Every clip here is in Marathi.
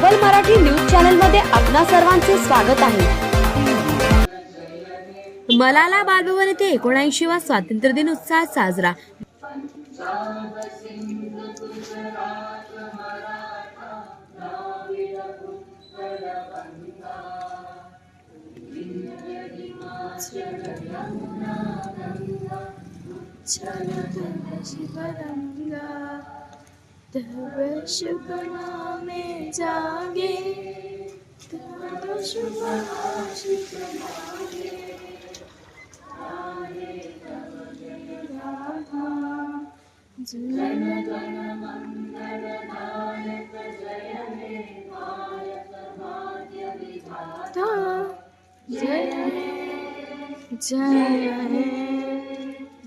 ग्लोबल मराठी न्यूज चॅनल मध्ये आपणा सर्वांचे स्वागत आहे। मलाला बालभवन येथे 79वा स्वातंत्र्य दिन उत्साहात साजरा। तब शुभना में जागे, तब शुभना शुभनागे, आए तब जय राधा। जन गण मंगल नायक जय हे भारत भाग्य विधाता। जय हे जय हे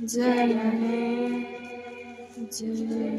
जय हे जय।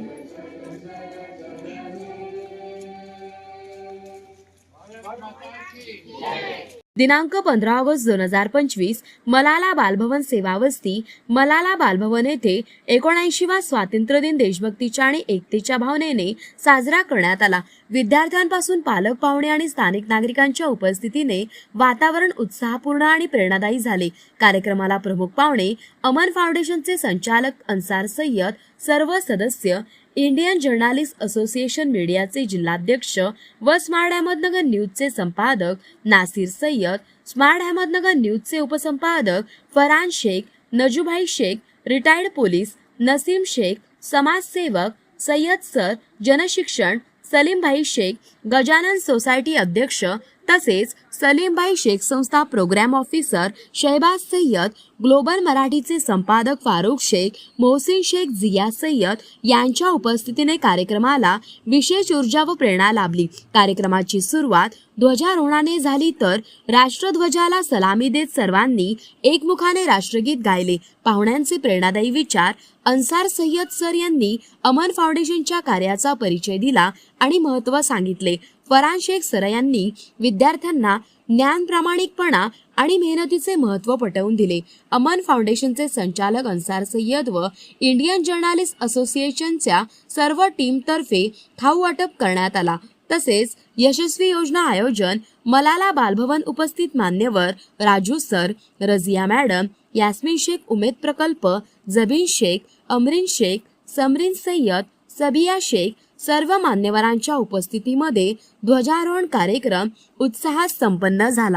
दिनांक 15 ऑगस्ट 2025 मलाला बालभवन सेवावस्ती मलाला बालभवन येथे 79वा स्वातंत्र्य दिन देशभक्तीच्या आणि एकतेच्या भावनेने साजरा करण्यात आला। विद्यार्थ्यांपासून पालक, पाहुणे आणि स्थानिक नागरिकांच्या उपस्थितीने वातावरण उत्साहपूर्ण आणि प्रेरणादायी झाले। कार्यक्रमाला प्रमुख पाहुणे अमन फाउंडेशनचे संचालक अन्सार सय्यद, सर्व सदस्य, इंडियन जर्नलिस्ट असोसिएशन मीडियाचे जिल्हाध्यक्ष व स्मार्ट अहमदनगर न्यूजचे संपादक नासिर सय्यद, स्मार्ट अहमदनगर न्यूजचे उपसंपादक फरहान शेख, नजूभाई शेख, रिटायर्ड पोलीस नसीम शेख, समाजसेवक सय्यद सर, जनशिक्षण सलीमभाई शेख, गजानन सोसायटी अध्यक्ष तसेच सलीमभाई शेख संस्था program officer Shahbaz Sayyad, global मराठीचे संपादक फारुख शेख, मोहसिन शेख, जिया सय्यद यांच्या उपस्थितीने कार्यक्रमाला विशेष ऊर्जा व प्रेरणा लाभली। कार्यक्रमाची सुरुवात ध्वजारोहणाने झाली तर राष्ट्रध्वजाला सलामी देत सर्वांनी एकमुखाने राष्ट्रगीत गायले। पाहुण्यांचे प्रेरणादायी विचार अन्सार सय्यद सर यांनी अमन फाउंडेशनच्या कार्याचा परिचय दिला आणि महत्त्व सांगितले। फरहान शेख सर यांनी विद्यार्थ्यांना ज्ञान, प्रामाणिकपणा आणि मेहनतीचे महत्त्व पटवून दिले। अमन फाउंडेशनचे संचालक अन्सार सय्यद व इंडियन जर्नलिस्ट असोसिएशनच्या सर्व टीमतर्फे खाऊ वाटप करण्यात आला। तसेच यशस्वी योजना आयोजन मलाला बालभवन उपस्थित मान्यवर राजू सर, रजिया मॅडम, यास्मीन शेख, उमेद प्रकल्प, जबीन शेख, अमरीन शेख, समरीन सय्यद, सबिया शेख सर्व मान्यवरांच्या उपस्थितीमध्ये ध्वजारोहण कार्यक्रम उत्साहात संपन्न झाला।